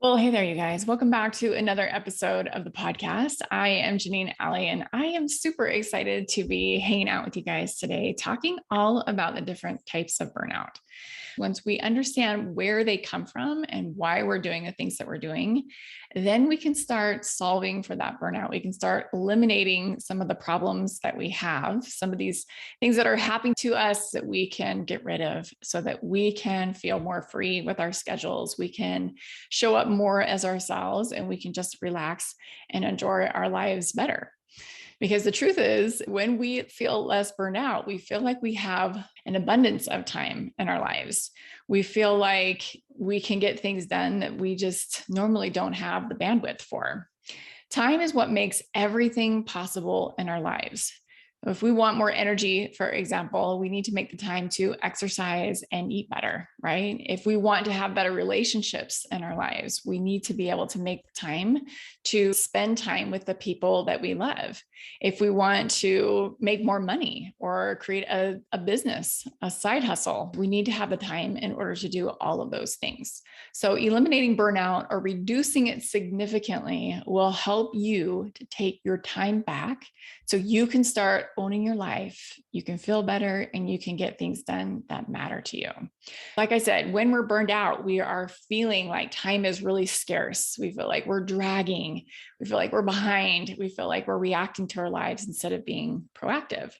Well, hey there, you guys. Welcome back to another episode of the podcast. I am Janine Alley, and I am super excited to be hanging out with you guys today, talking all about the different types of burnout. Once we understand where they come from and why we're doing the things that we're doing, then we can start solving for that burnout. We can start eliminating some of the problems that we have, some of these things that are happening to us that we can get rid of so that we can feel more free with our schedules. We can show up more as ourselves and we can just relax and enjoy our lives better. Because the truth is, when we feel less burned out, we feel like we have an abundance of time in our lives. We feel like we can get things done that we just normally don't have the bandwidth for. Time is what makes everything possible in our lives. If we want more energy, for example, we need to make the time to exercise and eat better, right? If we want to have better relationships in our lives, we need to be able to make the time to spend time with the people that we love. If we want to make more money or create a business, a side hustle, we need to have the time in order to do all of those things. So eliminating burnout or reducing it significantly will help you to take your time back so you can start owning your life, you can feel better, and you can get things done that matter to you. Like I said, when we're burned out, we are feeling like time is really scarce. We feel like we're dragging. We feel like we're behind. We feel like we're reacting to our lives instead of being proactive.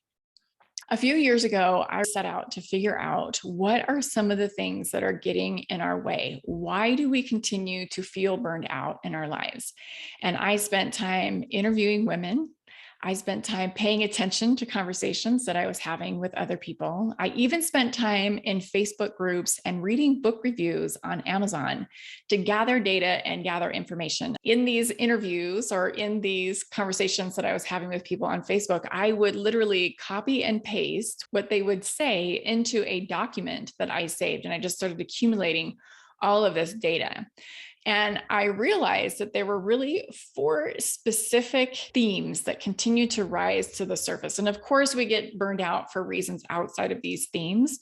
A few years ago, I set out to figure out what are some of the things that are getting in our way. Why do we continue to feel burned out in our lives? And I spent time interviewing women. I spent time paying attention to conversations that I was having with other people. I even spent time in Facebook groups and reading book reviews on Amazon to gather data and gather information. In these interviews or in these conversations that I was having with people on Facebook, I would literally copy and paste what they would say into a document that I saved. And I just started accumulating all of this data. And I realized that there were really four specific themes that continue to rise to the surface. And of course, we get burned out for reasons outside of these themes.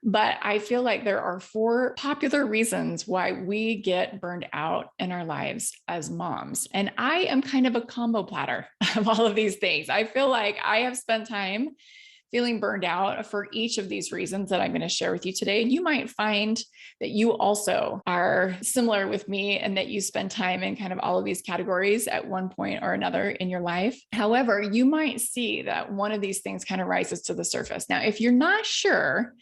But I feel like there are four popular reasons why we get burned out in our lives as moms. And I am kind of a combo platter of all of these things. I feel like I have spent time feeling burned out for each of these reasons that I'm going to share with you today. And you might find that you also are similar with me and that you spend time in kind of all of these categories at one point or another in your life. However, you might see that one of these things kind of rises to the surface. Now, if you're not sure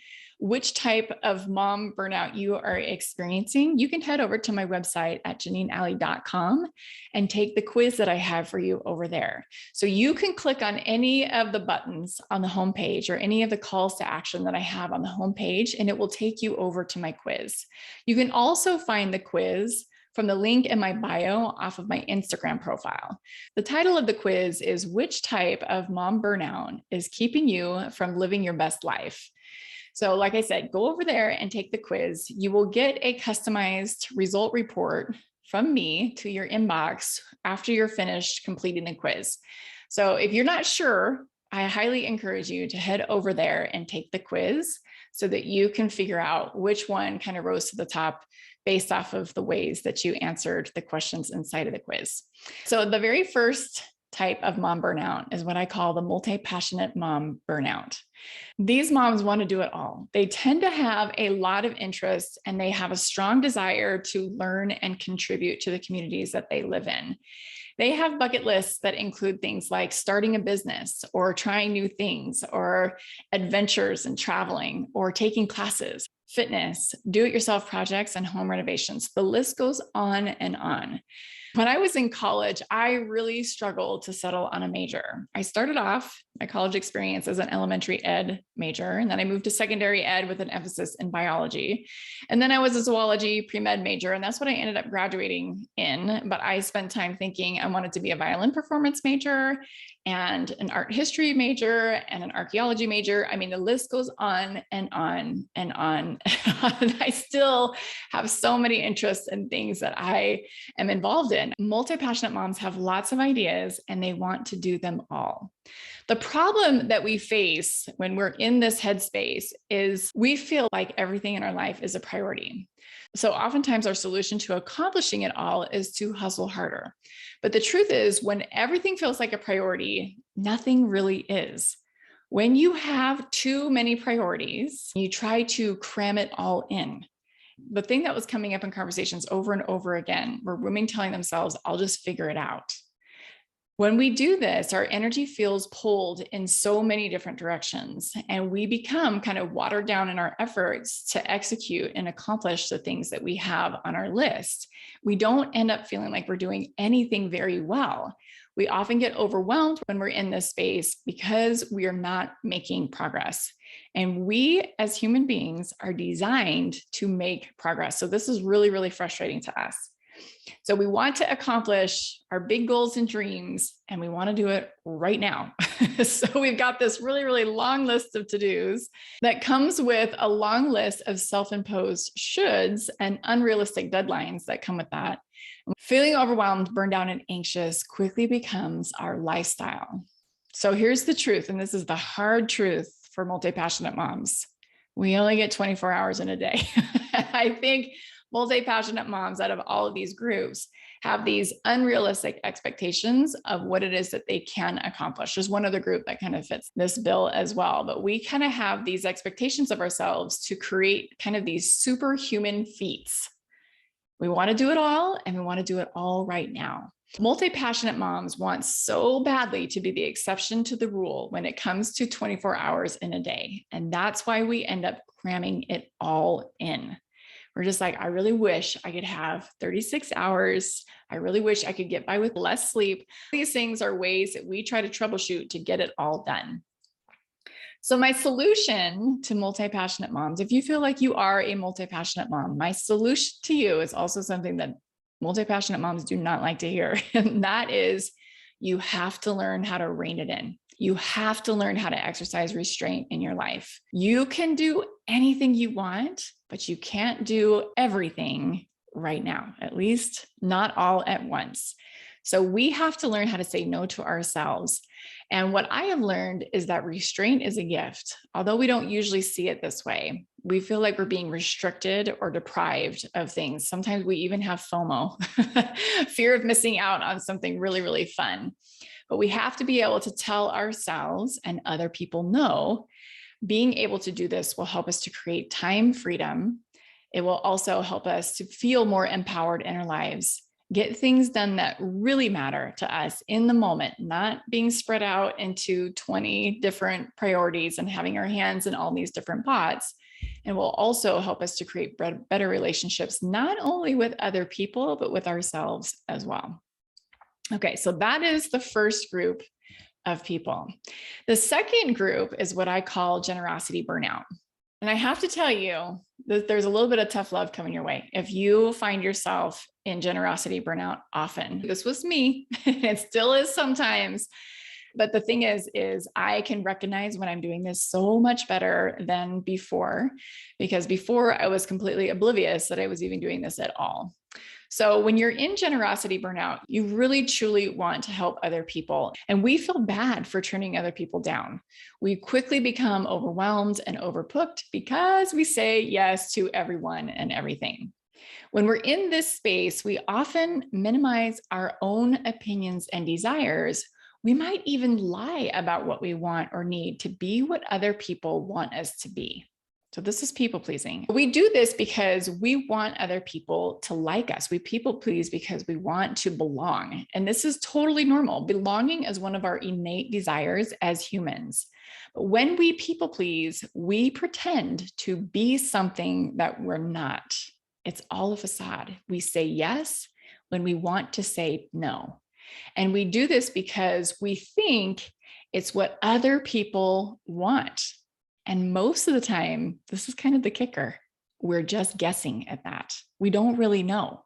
which type of mom burnout you are experiencing, you can head over to my website at janinealley.com and take the quiz that I have for you over there. So you can click on any of the buttons on the homepage or any of the calls to action that I have on the homepage, and it will take you over to my quiz. You can also find the quiz from the link in my bio off of my Instagram profile. The title of the quiz is "Which type of mom burnout is keeping you from living your best life?" So like I said, go over there and take the quiz. You will get a customized result report from me to your inbox after you're finished completing the quiz. So if you're not sure, I highly encourage you to head over there and take the quiz so that you can figure out which one kind of rose to the top based off of the ways that you answered the questions inside of the quiz. So the very first type of mom burnout is what I call the multi-passionate mom burnout. These moms want to do it all. They tend to have a lot of interest and they have a strong desire to learn and contribute to the communities that they live in. They have bucket lists that include things like starting a business or trying new things or adventures and traveling or taking classes, fitness, do-it-yourself projects, and home renovations. The list goes on and on. When I was in college, I really struggled to settle on a major. I started off my college experience as an elementary ed major, and then I moved to secondary ed with an emphasis in biology. And then I was a zoology pre-med major, and that's what I ended up graduating in. But I spent time thinking I wanted to be a violin performance major and an art history major and an archaeology major. I mean, the list goes on and on and on. I still have so many interests and things that I am involved in. Multi-passionate moms have lots of ideas and they want to do them all. The problem that we face when we're in this headspace is we feel like everything in our life is a priority. So oftentimes our solution to accomplishing it all is to hustle harder. But the truth is, when everything feels like a priority, nothing really is. When you have too many priorities, you try to cram it all in. The thing that was coming up in conversations over and over again were women telling themselves, I'll just figure it out. When we do this, our energy feels pulled in so many different directions, and we become kind of watered down in our efforts to execute and accomplish the things that we have on our list. We don't end up feeling like we're doing anything very well. We often get overwhelmed when we're in this space because we are not making progress. And we as human beings are designed to make progress. So this is really, really frustrating to us. So we want to accomplish our big goals and dreams, and we want to do it right now. So we've got this really, really long list of to-dos that comes with a long list of self-imposed shoulds and unrealistic deadlines that come with that. Feeling overwhelmed, burned out, and anxious quickly becomes our lifestyle. So here's the truth, and this is the hard truth for multi-passionate moms. We only get 24 hours in a day. I think multi-passionate moms out of all of these groups have these unrealistic expectations of what it is that they can accomplish. There's one other group that kind of fits this bill as well, but we kind of have these expectations of ourselves to create kind of these superhuman feats. We want to do it all, and we want to do it all right now. Multi-passionate moms want so badly to be the exception to the rule when it comes to 24 hours in a day. And that's why we end up cramming it all in. We're just like, I really wish I could have 36 hours. I really wish I could get by with less sleep. These things are ways that we try to troubleshoot to get it all done. So my solution to multi-passionate moms, if you feel like you are a multi-passionate mom, my solution to you is also something that multi-passionate moms do not like to hear. And that is, you have to learn how to rein it in. You have to learn how to exercise restraint in your life. You can do anything you want, but you can't do everything right now, at least not all at once. So we have to learn how to say no to ourselves. And what I have learned is that restraint is a gift. Although we don't usually see it this way, we feel like we're being restricted or deprived of things. Sometimes we even have FOMO, fear of missing out on something really, really fun. But we have to be able to tell ourselves and other people no. Being able to do this will help us to create time freedom. It will also help us to feel more empowered in our lives, get things done that really matter to us in the moment, not being spread out into 20 different priorities and having our hands in all these different pots. And will also help us to create better relationships, not only with other people, but with ourselves as well. Okay, so that is the first group of people. The second group is what I call generosity burnout. And I have to tell you that there's a little bit of tough love coming your way if you find yourself in generosity burnout often. This was me. It still is sometimes. But the thing is I can recognize when I'm doing this so much better than before, because before I was completely oblivious that I was even doing this at all. So when you're in generosity burnout, you really truly want to help other people. And we feel bad for turning other people down. We quickly become overwhelmed and overbooked because we say yes to everyone and everything. When we're in this space, we often minimize our own opinions and desires. We might even lie about what we want or need to be what other people want us to be. So this is people pleasing. We do this because we want other people to like us. We people please because we want to belong. And this is totally normal. Belonging is one of our innate desires as humans. But when we people please, we pretend to be something that we're not. It's all a facade. We say yes when we want to say no. And we do this because we think it's what other people want. And most of the time, this is kind of the kicker. We're just guessing at that. We don't really know.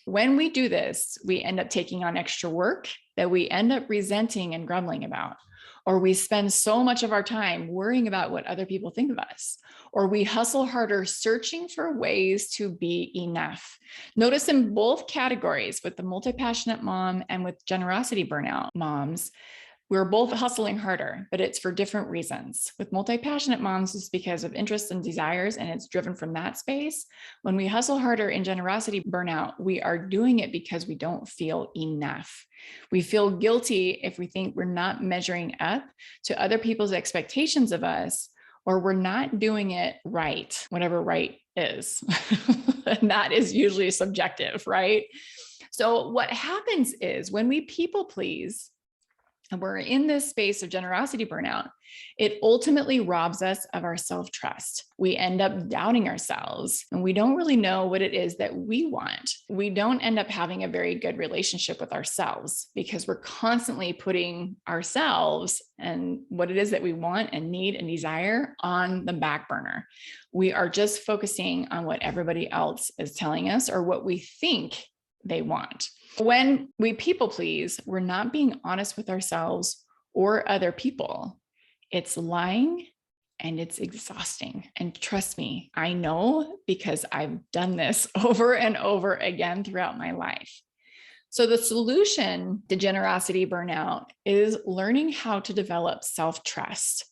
When we do this, we end up taking on extra work that we end up resenting and grumbling about. Or we spend so much of our time worrying about what other people think of us. Or we hustle harder searching for ways to be enough. Notice in both categories, with the multi-passionate mom and with generosity burnout moms, We're both hustling harder, but it's for different reasons. With multi-passionate moms, it's because of interests and desires, and it's driven from that space. When we hustle harder in generosity burnout, we are doing it because we don't feel enough. We feel guilty if we think we're not measuring up to other people's expectations of us, or we're not doing it right, whatever right is. And that is usually subjective, right? So what happens is when we people please, and we're in this space of generosity burnout, it ultimately robs us of our self-trust. We end up doubting ourselves, and we don't really know what it is that we want. We don't end up having a very good relationship with ourselves because we're constantly putting ourselves and what it is that we want and need and desire on the back burner. We are just focusing on what everybody else is telling us or what we think they want. When we people please, we're not being honest with ourselves or other people. It's lying and it's exhausting. And trust me, I know because I've done this over and over again throughout my life. So the solution to generosity burnout is learning how to develop self-trust.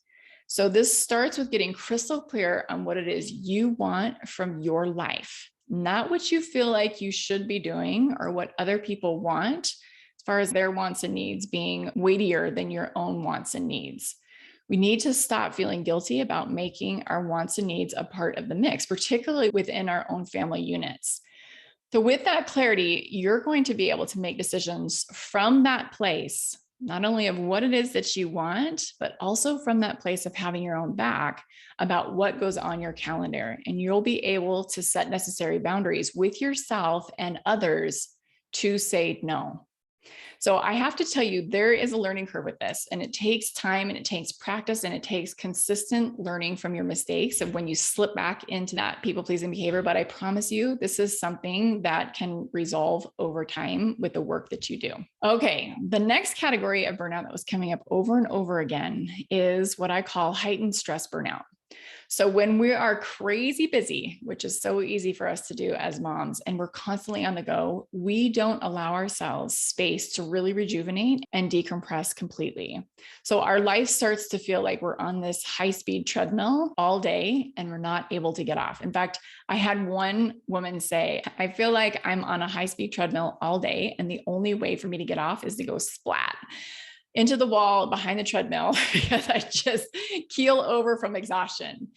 So this starts with getting crystal clear on what it is you want from your life. Not what you feel like you should be doing or what other people want, as far as their wants and needs being weightier than your own wants and needs. We need to stop feeling guilty about making our wants and needs a part of the mix, particularly within our own family units. So with that clarity, you're going to be able to make decisions from that place, not only of what it is that you want, but also from that place of having your own back about what goes on your calendar. And you'll be able to set necessary boundaries with yourself and others to say no. So I have to tell you, there is a learning curve with this, and it takes time and it takes practice and it takes consistent learning from your mistakes of when you slip back into that people-pleasing behavior. But I promise you, this is something that can resolve over time with the work that you do. Okay, the next category of burnout that was coming up over and over again is what I call heightened stress burnout. So when we are crazy busy, which is so easy for us to do as moms, and we're constantly on the go, we don't allow ourselves space to really rejuvenate and decompress completely. So our life starts to feel like we're on this high-speed treadmill all day and we're not able to get off. In fact, I had one woman say, I feel like I'm on a high-speed treadmill all day, and the only way for me to get off is to go splat into the wall behind the treadmill because I just keel over from exhaustion.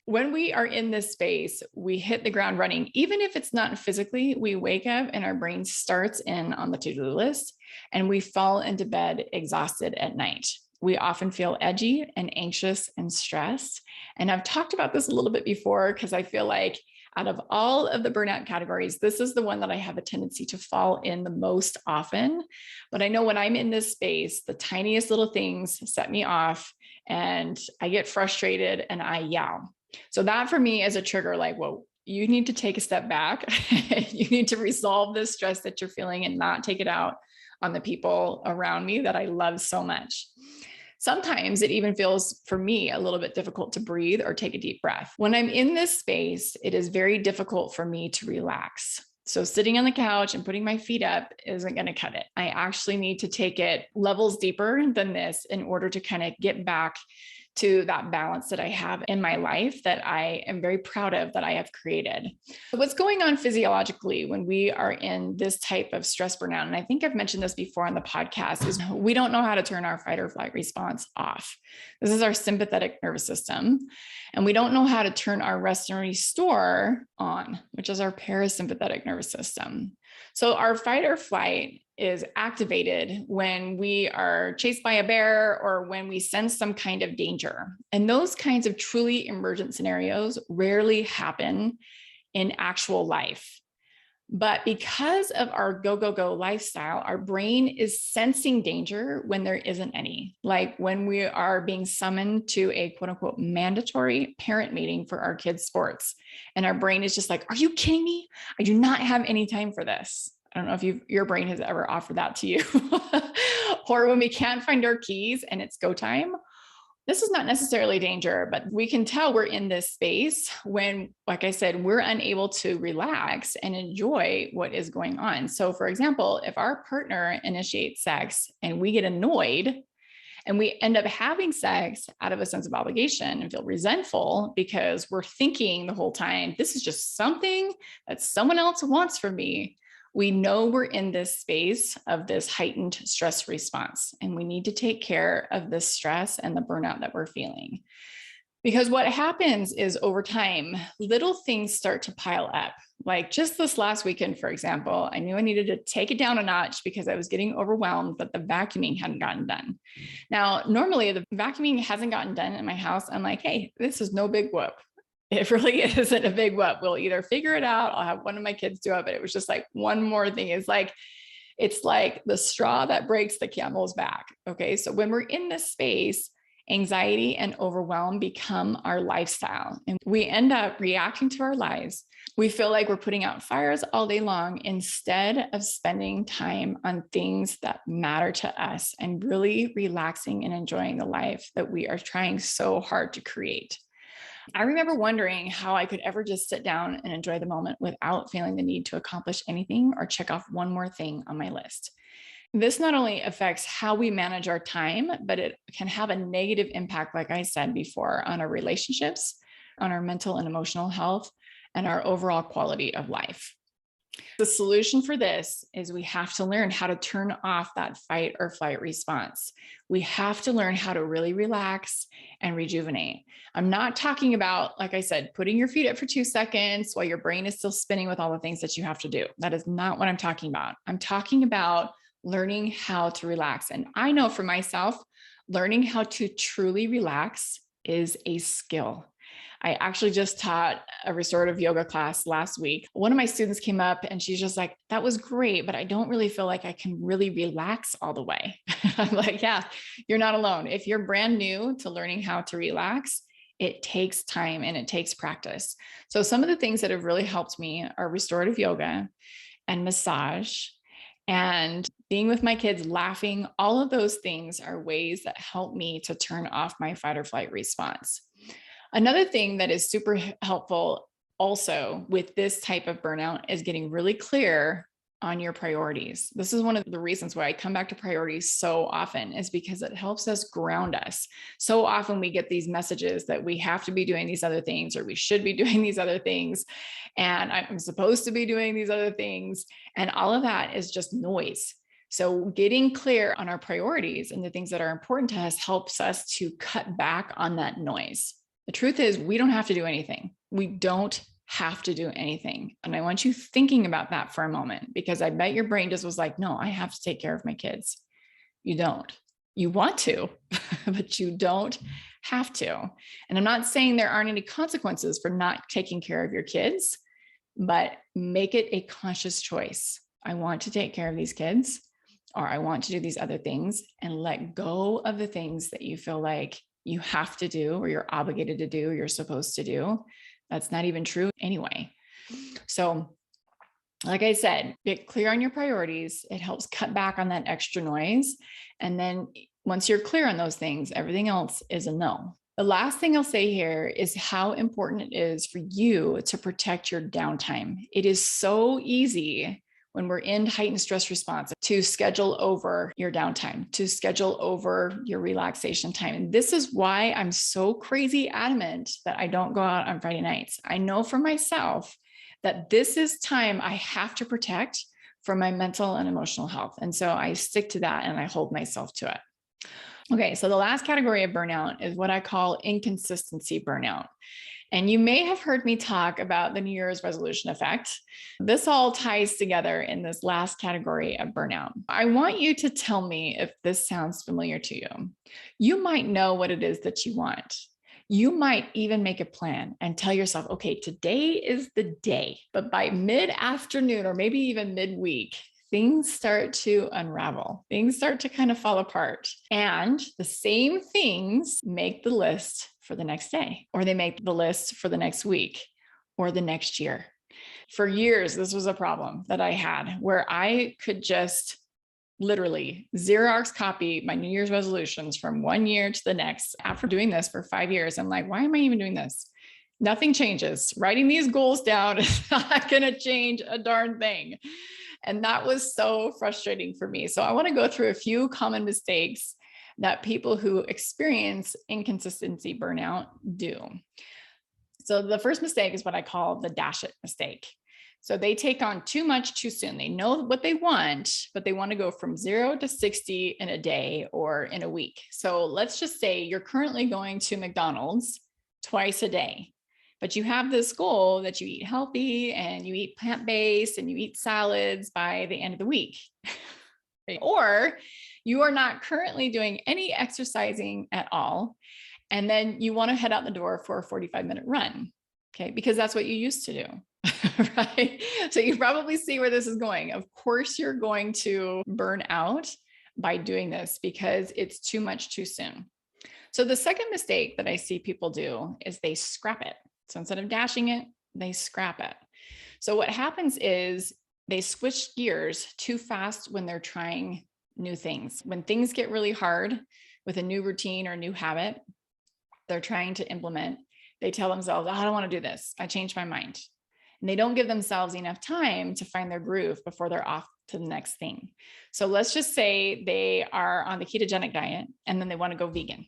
When we are in this space, we hit the ground running. Even if it's not physically, we wake up and our brain starts in on the to-do list and we fall into bed exhausted at night. We often feel edgy and anxious and stressed. And I've talked about this a little bit before because I feel like out of all of the burnout categories, this is the one that I have a tendency to fall in the most often. But I know when I'm in this space, the tiniest little things set me off and I get frustrated and I yell. So that for me is a trigger like, whoa, you need to take a step back. You need to resolve this stress that you're feeling and not take it out on the people around me that I love so much. Sometimes it even feels for me a little bit difficult to breathe or take a deep breath. When I'm in this space, it is very difficult for me to relax. So sitting on the couch and putting my feet up isn't going to cut it. I actually need to take it levels deeper than this in order to kind of get back to that balance that I have in my life that I am very proud of that I have created. What's going on physiologically when we are in this type of stress burnout, and I think I've mentioned this before on the podcast, is we don't know how to turn our fight or flight response off. This is our sympathetic nervous system. And we don't know how to turn our rest and restore on, which is our parasympathetic nervous system. So our fight or flight is activated when we are chased by a bear or when we sense some kind of danger. And those kinds of truly emergent scenarios rarely happen in actual life. But because of our go, go, go lifestyle, our brain is sensing danger when there isn't any. Like when we are being summoned to a quote unquote mandatory parent meeting for our kids' sports. And our brain is just like, are you kidding me? I do not have any time for this. I don't know if your brain has ever offered that to you. Or when we can't find our keys and it's go time. This is not necessarily danger, but we can tell we're in this space when, like I said, we're unable to relax and enjoy what is going on. So for example, if our partner initiates sex and we get annoyed, And we end up having sex out of a sense of obligation and feel resentful because we're thinking the whole time, this is just something that someone else wants from me. We know we're in this space of this heightened stress response, and we need to take care of this stress and the burnout that we're feeling. Because what happens is over time, little things start to pile up. Like just this last weekend, for example, I knew I needed to take it down a notch because I was getting overwhelmed that the vacuuming hadn't gotten done. Now, normally the vacuuming hasn't gotten done in my house. I'm like, hey, this is no big whoop. It really isn't a big whoop. We'll either figure it out. I'll have one of my kids do it, but it was just like one more thing. It's like the straw that breaks the camel's back. Okay. So when we're in this space, anxiety and overwhelm become our lifestyle, and we end up reacting to our lives. We feel like we're putting out fires all day long instead of spending time on things that matter to us and really relaxing and enjoying the life that we are trying so hard to create. I remember wondering how I could ever just sit down and enjoy the moment without feeling the need to accomplish anything or check off one more thing on my list. This not only affects how we manage our time, but it can have a negative impact, like I said before, on our relationships, on our mental and emotional health, and our overall quality of life. The solution for this is we have to learn how to turn off that fight or flight response. We have to learn how to really relax and rejuvenate. I'm not talking about, like I said, putting your feet up for 2 seconds while your brain is still spinning with all the things that you have to do. That is not what I'm talking about. I'm talking about learning how to relax. And I know for myself, learning how to truly relax is a skill. I actually just taught a restorative yoga class last week. One of my students came up and she's just like, that was great, but I don't really feel like I can really relax all the way. I'm like, yeah, you're not alone. If you're brand new to learning how to relax, it takes time and it takes practice. So some of the things that have really helped me are restorative yoga and massage and being with my kids, laughing. All of those things are ways that help me to turn off my fight or flight response. Another thing that is super helpful also with this type of burnout is getting really clear on your priorities. This is one of the reasons why I come back to priorities so often, is because it helps us ground us. So often we get these messages that we have to be doing these other things, or we should be doing these other things, and I'm supposed to be doing these other things. And all of that is just noise. So getting clear on our priorities and the things that are important to us helps us to cut back on that noise. The truth is, we don't have to do anything. We don't have to do anything. And I want you thinking about that for a moment, because I bet your brain just was like, no, I have to take care of my kids. You don't. You want to, but you don't have to. And I'm not saying there aren't any consequences for not taking care of your kids, but make it a conscious choice. I want to take care of these kids, or I want to do these other things, and let go of the things that you feel like you have to do, or you're obligated to do, or you're supposed to do. That's not even true anyway. So, like I said, get clear on your priorities. It helps cut back on that extra noise. And then once you're clear on those things, everything else is a no. The last thing I'll say here is how important it is for you to protect your downtime. It is so easy when we're in heightened stress response to schedule over your downtime, to schedule over your relaxation time. And this is why I'm so crazy adamant that I don't go out on Friday nights. I know for myself that this is time I have to protect for my mental and emotional health. And so I stick to that and I hold myself to it. Okay, so the last category of burnout is what I call inconsistency burnout. And you may have heard me talk about the New Year's resolution effect. This all ties together in this last category of burnout. I want you to tell me if this sounds familiar to you. You might know what it is that you want. You might even make a plan and tell yourself, okay, today is the day. But by mid-afternoon or maybe even midweek, things start to unravel. Things start to kind of fall apart. And the same things make the list for the next day, or they make the list for the next week or the next year. For years, this was a problem that I had, where I could just literally Xerox copy my New Year's resolutions from one year to the next. After doing this for 5 years, I'm like, why am I even doing this? Nothing changes. Writing these goals down is not going to change a darn thing. And that was so frustrating for me. So I want to go through a few common mistakes that people who experience inconsistency burnout do. So the first mistake is what I call the dash it mistake. So they take on too much too soon. They know what they want, but they want to go from 0 to 60 in a day or in a week. So let's just say you're currently going to McDonald's twice a day, but you have this goal that you eat healthy and you eat plant-based and you eat salads by the end of the week. Or you are not currently doing any exercising at all, and then you want to head out the door for a 45-minute run, okay? Because that's what you used to do, right? So you probably see where this is going. Of course, you're going to burn out by doing this because it's too much too soon. So the second mistake that I see people do is they scrap it. So instead of dashing it, they scrap it. So what happens is they switch gears too fast when they're trying new things. When things get really hard with a new routine or a new habit they're trying to implement, they tell themselves, oh, I don't want to do this. I changed my mind. And they don't give themselves enough time to find their groove before they're off to the next thing. So let's just say they are on the ketogenic diet and then they want to go vegan.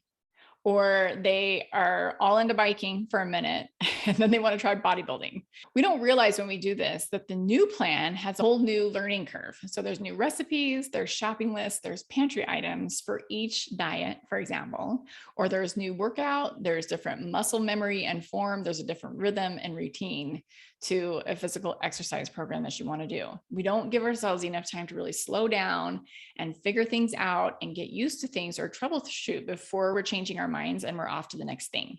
Or they are all into biking for a minute and then they want to try bodybuilding. We don't realize when we do this that the new plan has a whole new learning curve. So there's new recipes, there's shopping lists, there's pantry items for each diet, for example, or there's new workout, there's different muscle memory and form, there's a different rhythm and routine to a physical exercise program that you want to do. We don't give ourselves enough time to really slow down and figure things out and get used to things or troubleshoot before we're changing our minds and we're off to the next thing.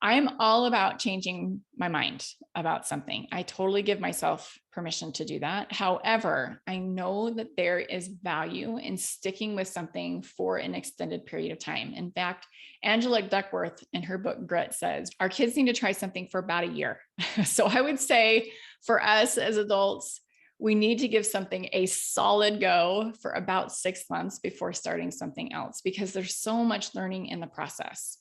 I'm all about changing my mind about something. I totally give myself permission to do that. However, I know that there is value in sticking with something for an extended period of time. In fact, Angela Duckworth in her book Grit says, our kids need to try something for about a year. So I would say for us as adults, we need to give something a solid go for about 6 months before starting something else, because there's so much learning in the process.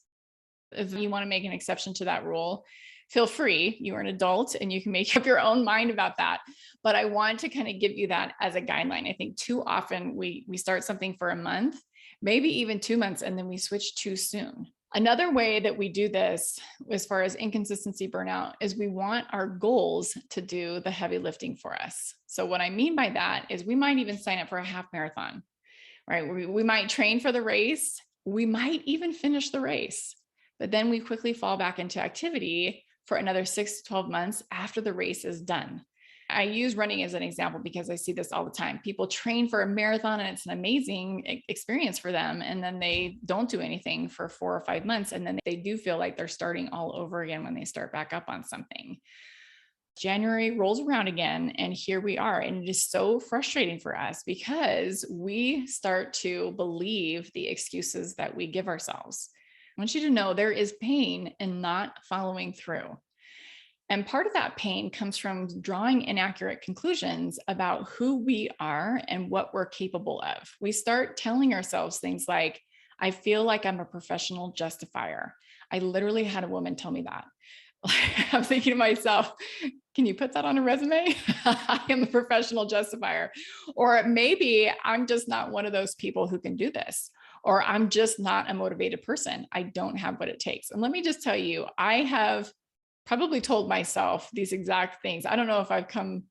If you want to make an exception to that rule, feel free. You are an adult and you can make up your own mind about that. But I want to kind of give you that as a guideline. I think too often we start something for a month, maybe even 2 months, and then we switch too soon. Another way that we do this as far as inconsistency burnout is we want our goals to do the heavy lifting for us. So what I mean by that is we might even sign up for a half marathon, right? We might train for the race. We might even finish the race, but then we quickly fall back into activity for another 6 to 12 months after the race is done. I use running as an example because I see this all the time. People train for a marathon and it's an amazing experience for them. And then they don't do anything for 4 or 5 months. And then they do feel like they're starting all over again when they start back up on something. January rolls around again, and here we are. And it is so frustrating for us because we start to believe the excuses that we give ourselves. I want you to know there is pain in not following through. And part of that pain comes from drawing inaccurate conclusions about who we are and what we're capable of. We start telling ourselves things like, I feel like I'm a professional justifier. I literally had a woman tell me that. I'm thinking to myself, can you put that on a resume? I am a professional justifier. Or maybe I'm just not one of those people who can do this. Or I'm just not a motivated person. I don't have what it takes. And let me just tell you, I have probably told myself these exact things. I don't know if I've come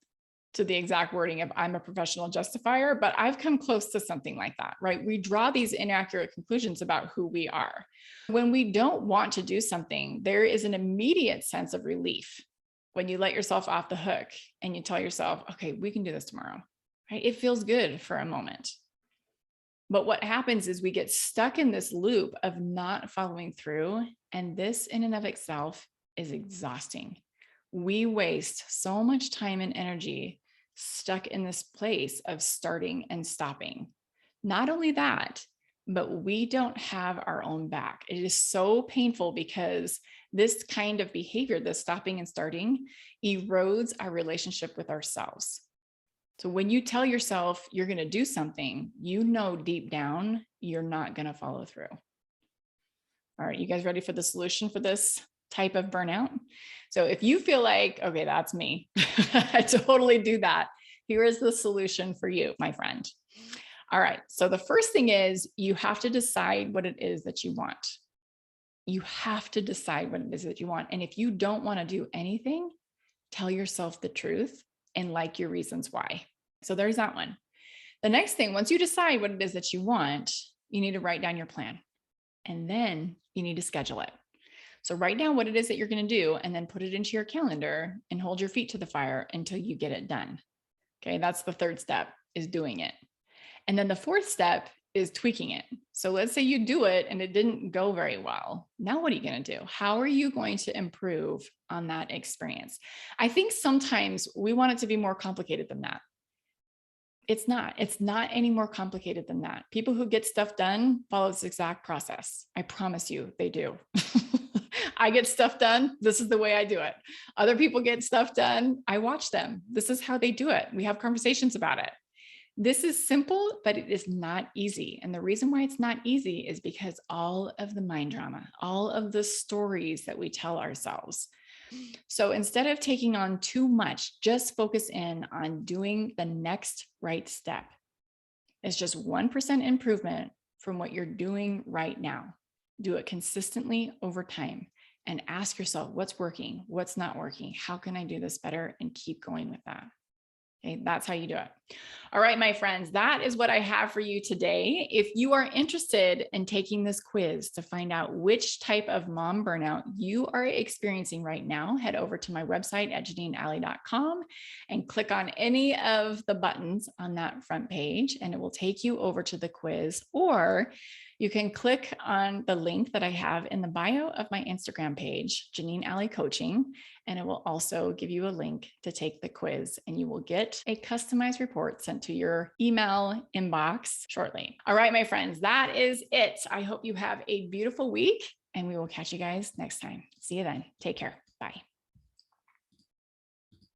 to the exact wording of I'm a professional justifier, but I've come close to something like that, right? We draw these inaccurate conclusions about who we are. When we don't want to do something, there is an immediate sense of relief when you let yourself off the hook and you tell yourself, okay, we can do this tomorrow, right? It feels good for a moment. But what happens is we get stuck in this loop of not following through. And this in and of itself is exhausting. We waste so much time and energy stuck in this place of starting and stopping. Not only that, but we don't have our own back. It is so painful because this kind of behavior, the stopping and starting, erodes our relationship with ourselves. So when you tell yourself you're going to do something, you know deep down you're not going to follow through. All right, you guys ready for the solution for this type of burnout? So if you feel like, okay, that's me, I totally do that. Here is the solution for you, my friend. All right. So the first thing is you have to decide what it is that you want. You have to decide what it is that you want. And if you don't want to do anything, tell yourself the truth and like your reasons why. So there's that one. The next thing, once you decide what it is that you want, you need to write down your plan and then you need to schedule it. So write down what it is that you're going to do and then put it into your calendar and hold your feet to the fire until you get it done. Okay. That's the third step, is doing it. And then the fourth step is tweaking it. So let's say you do it and it didn't go very well. Now, what are you going to do? How are you going to improve on that experience? I think sometimes we want it to be more complicated than that. It's not any more complicated than that. People who get stuff done follow this exact process. I promise you they do. I get stuff done. This is the way I do it. Other people get stuff done. I watch them. This is how they do it. We have conversations about it. This is simple, but it is not easy. And the reason why it's not easy is because all of the mind drama, all of the stories that we tell ourselves. So instead of taking on too much, just focus in on doing the next right step. It's just 1% improvement from what you're doing right now. Do it consistently over time and ask yourself what's working, what's not working, how can I do this better, and keep going with that. Okay, that's how you do it. All right, my friends, that is what I have for you today. If you are interested in taking this quiz to find out which type of mom burnout you are experiencing right now, head over to my website at janinealley.com and click on any of the buttons on that front page, and it will take you over to the quiz. Or you can click on the link that I have in the bio of my Instagram page, Janine Alley Coaching, and it will also give you a link to take the quiz, and you will get a customized report sent to your email inbox shortly. All right, my friends, that is it. I hope you have a beautiful week, and we will catch you guys next time. See you then. Take care. Bye.